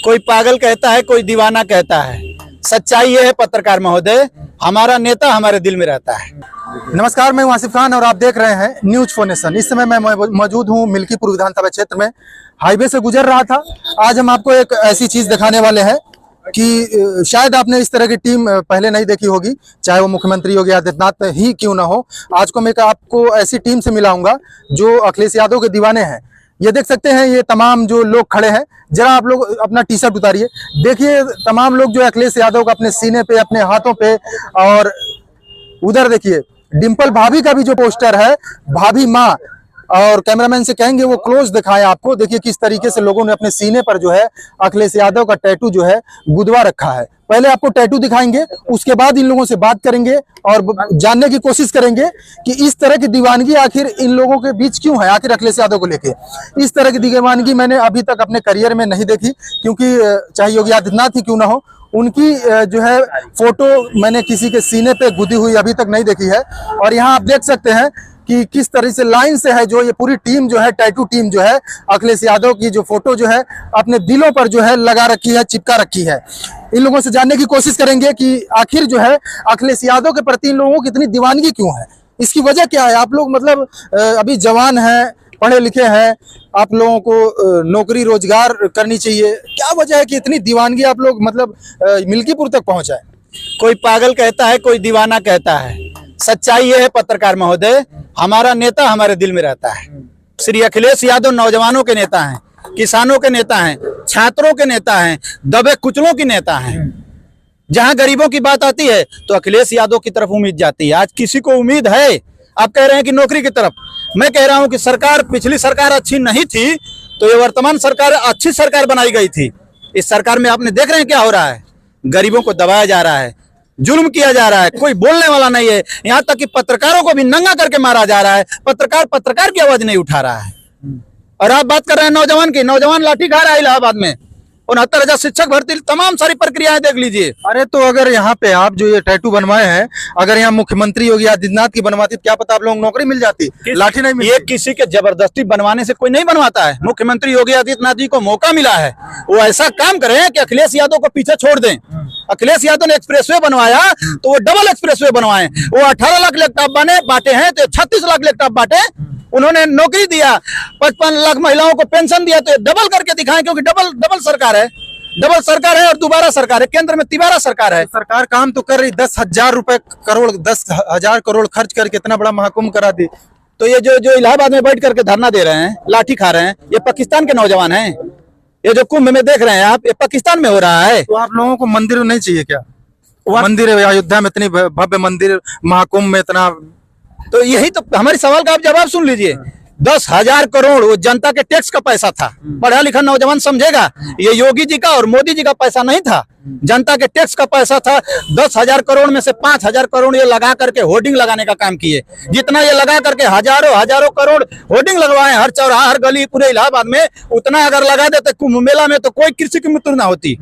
कोई पागल कहता है, कोई दीवाना कहता है। सच्चाई ये है पत्रकार महोदय, हमारा नेता हमारे दिल में रहता है। नमस्कार, मैं हूं आसिफ खान और आप देख रहे हैं न्यूज 4 नेशन। इस समय मैं मौजूद हूं मिल्कीपुर विधानसभा क्षेत्र में। हाईवे से गुजर रहा था। आज हम आपको एक ऐसी चीज दिखाने वाले हैं कि शायद आपने इस तरह की टीम पहले नहीं देखी होगी, चाहे वो मुख्यमंत्री योगी आदित्यनाथ ही क्यों ना हो। आज को मैं आपको ऐसी टीम से मिलाऊंगा जो अखिलेश यादव के दीवाने हैं। ये देख सकते हैं, ये तमाम जो लोग खड़े हैं, जरा आप लोग अपना टी शर्ट उतारिए, देखिए तमाम लोग जो अखिलेश यादव को अपने सीने पे, अपने हाथों पे, और उधर देखिए डिंपल भाभी का भी जो पोस्टर है, भाभी माँ, और कैमरामैन से कहेंगे वो क्लोज दिखाएं आपको। देखिए किस तरीके से लोगों ने अपने सीने पर जो है अखिलेश यादव का टैटू जो है गुदवा रखा है। पहले आपको टैटू दिखाएंगे, उसके बाद इन लोगों से बात करेंगे और जानने की कोशिश करेंगे कि इस तरह की दीवानगी आखिर इन लोगों के बीच क्यों है, आखिर अखिलेश यादव को लेके। इस तरह की दीवानगी मैंने अभी तक अपने करियर में नहीं देखी, क्योंकि चाहे योगी आदित्यनाथ ही क्यों ना हो, उनकी जो है फोटो मैंने किसी के सीने पे गुदी हुई अभी तक नहीं देखी है। और यहाँ आप देख सकते हैं कि किस तरह से लाइन से है जो ये पूरी टीम जो है, टैटू टीम जो है, अखिलेश यादव की जो फोटो जो है अपने दिलों पर जो है लगा रखी है, चिपका रखी है। इन लोगों से जानने की कोशिश करेंगे कि आखिर जो है अखिलेश यादव के प्रति इन लोगों की इतनी दीवानगी क्यों है, इसकी वजह क्या है। आप लोग मतलब अभी जवान हैं, पढ़े लिखे हैं, आप लोगों को नौकरी रोजगार करनी चाहिए, क्या वजह है कि इतनी दीवानगी आप लोग मतलब मिल्कीपुर तक पहुंचा है। कोई पागल कहता है, कोई दीवाना कहता है। सच्चाई ये है पत्रकार महोदय, हमारा नेता हमारे दिल में रहता है। श्री अखिलेश यादव नौजवानों के नेता हैं, किसानों के नेता हैं, छात्रों के नेता हैं, दबे कुचलों के नेता हैं। जहां गरीबों की बात आती है तो अखिलेश यादव की तरफ उम्मीद जाती है। आज किसी को उम्मीद है? आप कह रहे हैं कि नौकरी की तरफ, मैं कह रहा हूं कि सरकार, पिछली सरकार अच्छी नहीं थी तो ये वर्तमान सरकार अच्छी सरकार बनाई गई थी। इस सरकार में आपने देख रहे हैं क्या हो रहा है, गरीबों को दबाया जा रहा है, जुल्म किया जा रहा है, कोई बोलने वाला नहीं है। यहाँ तक कि पत्रकारों को भी नंगा करके मारा जा रहा है, पत्रकार की आवाज नहीं उठा रहा है। और आप बात कर रहे हैं नौजवान की, नौजवान लाठी खा रहा है इलाहाबाद में। 69,000 शिक्षक भर्ती, तमाम सारी प्रक्रियाएं देख लीजिए। अरे तो अगर यहाँ पे आप जो ये टैटू बनवाए हैं, अगर यहाँ मुख्यमंत्री योगी आदित्यनाथ की बनवाती, क्या पता आप लोगों को नौकरी मिल जाती, लाठी नहीं मिलती। ये किसी के जबरदस्ती बनवाने से कोई नहीं बनवाता है। मुख्यमंत्री योगी आदित्यनाथ जी को मौका मिला है, वो ऐसा काम करें कि अखिलेश यादव को पीछे छोड़ दें। अखिलेश यादव ने एक्सप्रेसवे बनवाया तो वो डबल एक्सप्रेसवे बनवाए। वो 18 लाख लैपटॉप बांटे हैं तो 36 लाख लैपटॉप बांटे। उन्होंने नौकरी दिया, 55 लाख महिलाओं को पेंशन दिया, तो डबल करके दिखाएं, क्योंकि डबल सरकार है, डबल सरकार है और दोबारा सरकार है, केंद्र में तिबारा सरकार है। सरकार काम तो कर रही, 10,000 करोड़ 10,000 करोड़ खर्च करके इतना बड़ा महाकुंभ करा दी। तो ये जो इलाहाबाद में बैठ करके धरना दे रहे हैं, लाठी खा रहे हैं, ये पाकिस्तान के नौजवान हैं। ये जो कुंभ में देख रहे हैं आप, ये पाकिस्तान में हो रहा है। तो आप लोगों को मंदिर नहीं चाहिए क्या? मंदिर अयोध्या में इतनी भव्य मंदिर, महाकुंभ में इतना, तो यही तो हमारे सवाल का आप जवाब सुन लीजिए। 10,000 करोड़ वो जनता के टैक्स का पैसा था। पढ़ा लिखा नौजवान समझेगा, ये योगी जी का और मोदी जी का पैसा नहीं था, जनता के टैक्स का पैसा था। 10,000 करोड़ में से 5,000 करोड़ ये लगा करके होर्डिंग लगाने का काम किए। जितना ये लगा करके हजारों करोड़ होर्डिंग लगवाए हर चौराहा, हर गली, पूरे इलाहाबाद में, उतना अगर लगा देते कुंभ मेला में तो कोई किसी की मृत्यु ना होती,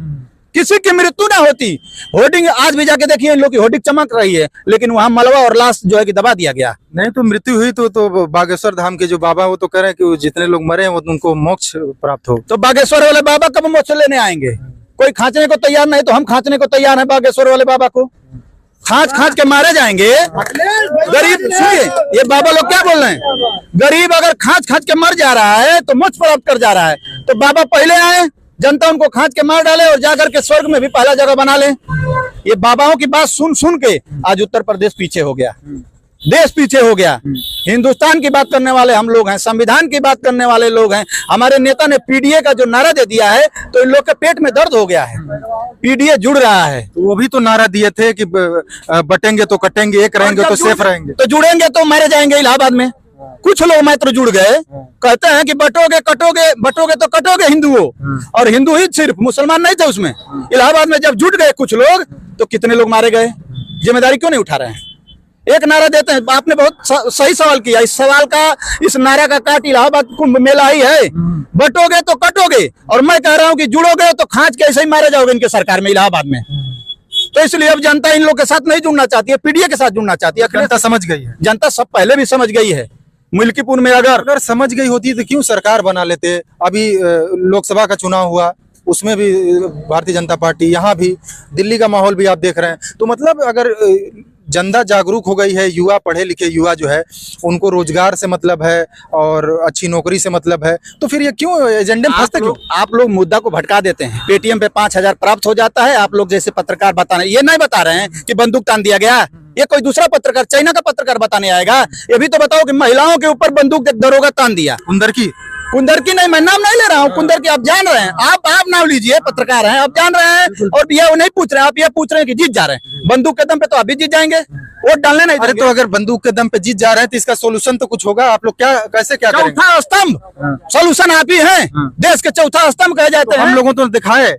किसी की मृत्यु ना होती। होर्डिंग आज भी जाके देखिए, इन लोग की होर्डिंग चमक रही है, लेकिन वहां मलबा और लाश जो है कि दबा दिया गया। नहीं तो मृत्यु हुई तो बागेश्वर धाम के जो बाबा, वो तो कह रहे हैं कि जितने लोग मरे हैं वो उनको मोक्ष प्राप्त हो। तो बागेश्वर वाले बाबा कब मोक्ष लेने आएंगे? कोई खांचने को तैयार नहीं, तो हम खांचने को तैयार हैं बागेश्वर वाले बाबा को। खांच के मारे जाएंगे। गरीब, सुनिए ये बाबा लोग क्या बोल रहे हैं, गरीब अगर खांच के मर जा रहा है तो मोक्ष प्राप्त कर जा रहा है, तो बाबा पहले आए, जनता उनको खांच के मार डाले और जाकर के स्वर्ग में भी पहला जगह बना ले। ये बाबाओं की बात सुन के आज उत्तर प्रदेश पीछे हो गया, देश पीछे हो गया। हिंदुस्तान की बात करने वाले हम लोग हैं, संविधान की बात करने वाले लोग हैं। हमारे नेता ने पीडीए का जो नारा दे दिया है तो इन लोग के पेट में दर्द हो गया है। पीडीए जुड़ रहा है, वो भी तो नारा दिए थे कि बटेंगे तो कटेंगे, एक रहेंगे तो सेफ रहेंगे। तो जुड़ेंगे तो मारे जाएंगे इलाहाबाद में। कुछ लोग मात्र जुड़ गए, कहते हैं कि बटोगे तो कटोगे हिंदुओं, और हिंदू ही सिर्फ, मुसलमान नहीं थे उसमें। इलाहाबाद में जब जुट गए कुछ लोग तो कितने लोग मारे गए, जिम्मेदारी क्यों नहीं उठा रहे हैं? एक नारा देते हैं। आपने बहुत सही सवाल किया, इस सवाल का, इस नारा का काट इलाहाबाद कुंभ मेला ही है। बटोगे तो कटोगे, और मैं कह रहा हूं कि जुड़ोगे तो खांच के ऐसे ही मारे जाओगे इनके सरकार में, इलाहाबाद में। तो इसलिए अब जनता इन लोग के साथ नहीं जुड़ना चाहती है, पीडीए के साथ जुड़ना चाहती है। जनता समझ गई है, जनता सब पहले भी समझ गई है। मिल्कीपुर में अगर समझ गई होती तो क्यों सरकार बना लेते? अभी लोकसभा का चुनाव हुआ, उसमें भी भारतीय जनता पार्टी, यहाँ भी दिल्ली का माहौल भी आप देख रहे हैं। तो मतलब अगर जनता जागरूक हो गई है, युवा पढ़े लिखे युवा जो है उनको रोजगार से मतलब है और अच्छी नौकरी से मतलब है, तो फिर ये क्यों एजेंडे में फंसते क्यों? आप लोग मुद्दा को भटका देते हैं। पेटीएम पे 5,000 प्राप्त हो जाता है, आप लोग जैसे पत्रकार बताने ये नहीं बता रहे हैं कि बंदूक तान दिया गया। ये कोई दूसरा पत्रकार, चाइना का पत्रकार बताने आएगा। ये भी तो बताओ कि महिलाओं के ऊपर बंदूक दरोगा तान दिया। कुंदर की नहीं, मैं नाम नहीं ले रहा हूँ, कुंदर की आप जान रहे हैं, आप नाम लीजिए, पत्रकार हैं, आप जान रहे हैं। और ये नहीं पूछ रहे हैं, आप ये पूछ रहे हैं कि जीत जा रहे हैं। बंदूक के दम पे तो आप भी जीत जाएंगे, वोट डालने नहीं अरे तो अगर बंदूक के दम पे जीत जा रहे हैं तो इसका सोल्यूशन तो कुछ होगा। आप लोग क्या कैसे क्या करेंगे? चौथा स्तंभ सोल्यूशन आप ही हैं, देश के चौथा स्तंभ कहे जाते हैं। हम लोगों तो दिखाए,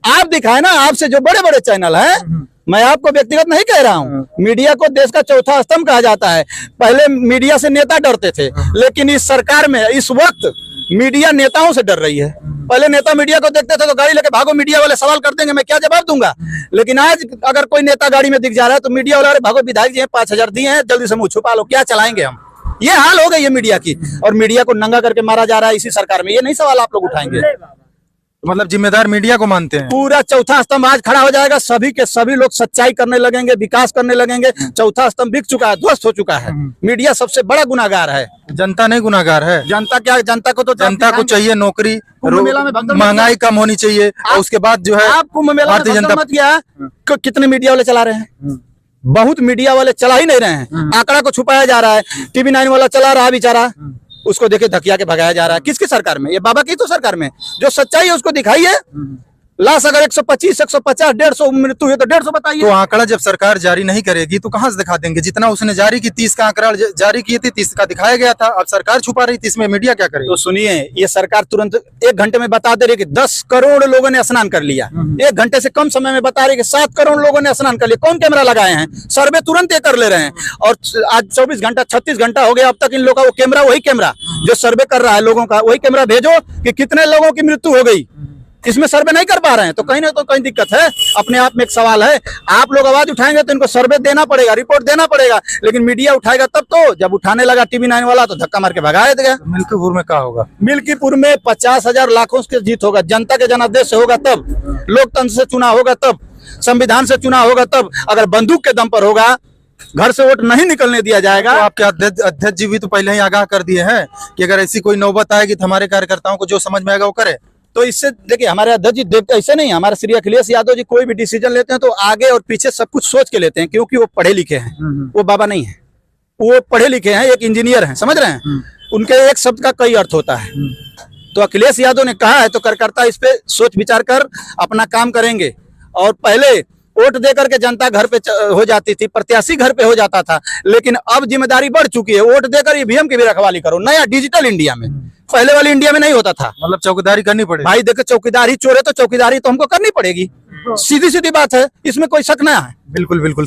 आप दिखाए ना, आपसे जो बड़े बड़े चैनल हैं, मैं आपको व्यक्तिगत नहीं कह रहा हूँ, मीडिया को देश का चौथा स्तंभ कहा जाता है। पहले मीडिया से नेता डरते थे, लेकिन इस सरकार में इस वक्त मीडिया नेताओं से डर रही है। पहले नेता मीडिया को देखते थे तो गाड़ी लेके भागो, मीडिया वाले सवाल कर देंगे, मैं क्या जवाब दूंगा। लेकिन आज अगर कोई नेता गाड़ी में दिख जा रहा है तो मीडिया वाले, अरे भागो, विधायक जी हैं, 5,000 दिए हैं, जल्दी से मुंह छुपा लो, क्या चलाएंगे हम। ये हाल हो गई है मीडिया की, और मीडिया को नंगा करके मारा जा रहा है इसी सरकार में। ये नहीं सवाल आप लोग उठाएंगे। मतलब जिम्मेदार मीडिया को मानते हैं। पूरा चौथा स्तंभ आज खड़ा हो जाएगा, सभी के सभी लोग सच्चाई करने लगेंगे, विकास करने लगेंगे। चौथा स्तंभ बिक चुका है, ध्वस्त हो चुका है। मीडिया सबसे बड़ा गुनाहगार है, जनता नहीं गुनाहगार है। जनता क्या, जनता को तो जनता को चाहिए नौकरी, कुंभ मेला में भगदड़ महंगाई कम होनी चाहिए, और उसके बाद जो है आप कुंभ मेला में भारतीय जनता मत किया, कितने मीडिया वाले चला रहे हैं? बहुत मीडिया वाले चला ही नहीं रहे हैं, आंकड़ा को छुपाया जा रहा है। टीवी 9 वाला चला रहा है बेचारा, उसको देखे धकिया के भगाया जा रहा है। किसकी सरकार में? ये बाबा की तो सरकार में। जो सच्चाई है उसको दिखाइए। लाश अगर 125, 150, 150 मृत्यु है तो 150 बताइए। तो आंकड़ा जब सरकार जारी नहीं करेगी तो कहां से दिखा देंगे? जितना उसने जारी की 30 का आंकड़ा जारी किए थे, 30 का दिखाया गया था, अब सरकार छुपा रही थी, इसमें मीडिया क्या करे? तो सुनिए, ये सरकार तुरंत 1 घंटे में बता दे रही कि 10 करोड़ लोगों ने स्नान कर लिया। 1 घंटे से कम समय में बता रही कि 7 करोड़ लोगों ने स्नान कर लिया। कौन कैमरा लगाए हैं? सर्वे तुरंत ये कर ले रहे हैं। और आज 24 घंटा 36 घंटा हो गया अब तक इन लोगों का वो कैमरा, वही कैमरा जो सर्वे कर रहा है लोगों का, वही कैमरा भेजो कि कितने लोगों की मृत्यु हो गई। इसमें सर्वे नहीं कर पा रहे हैं तो कहीं ना तो कहीं दिक्कत है। अपने आप में एक सवाल है। आप लोग आवाज उठाएंगे तो इनको सर्वे देना पड़ेगा, रिपोर्ट देना पड़ेगा, लेकिन मीडिया उठाएगा तब तो। जब उठाने लगा टीवी 9 वाला तो धक्का मार के भगाया गया। मिल्कीपुर में क्या होगा? मिल्कीपुर में 50,000 लाखों की जीत होगा। जनता के जनादेश से होगा तब, लोकतंत्र से चुनाव होगा तब, संविधान से चुनाव होगा तब। अगर बंदूक के दम पर होगा, घर से वोट नहीं निकलने दिया जाएगा। तो आपके अध्यक्ष जी भी तो पहले ही आगाह कर दिए हैं कि अगर ऐसी कोई नौबत आएगी तो हमारे कार्यकर्ताओं को जो समझ में आएगा वो करे। तो इससे देखिए, हमारे अध्यक्ष जी ऐसे नहीं, हमारे श्री अखिलेश यादव जी कोई भी डिसीजन लेते हैं तो आगे और पीछे सब कुछ सोच के लेते हैं, क्योंकि वो पढ़े लिखे हैं। वो बाबा नहीं है, वो पढ़े लिखे हैं, एक इंजीनियर हैं, समझ रहे हैं। उनके एक शब्द का कई अर्थ होता है। तो अखिलेश यादव ने कहा है तो कार्यकर्ता इस पे सोच विचार कर अपना काम करेंगे। और पहले वोट दे करके जनता घर पे हो जाती थी, प्रत्याशी घर पे हो जाता था, लेकिन अब जिम्मेदारी बढ़ चुकी है। वोट देकर ईवीएम की भी रखवाली करो, नया डिजिटल इंडिया में। पहले वाली इंडिया में नहीं होता था। मतलब चौकीदारी करनी पड़ेगी। भाई देखो, चौकीदारी चोर है तो चौकीदारी तो हमको करनी पड़ेगी, सीधी सीधी बात है, इसमें कोई शक ना है। बिल्कुल बिल्कुल।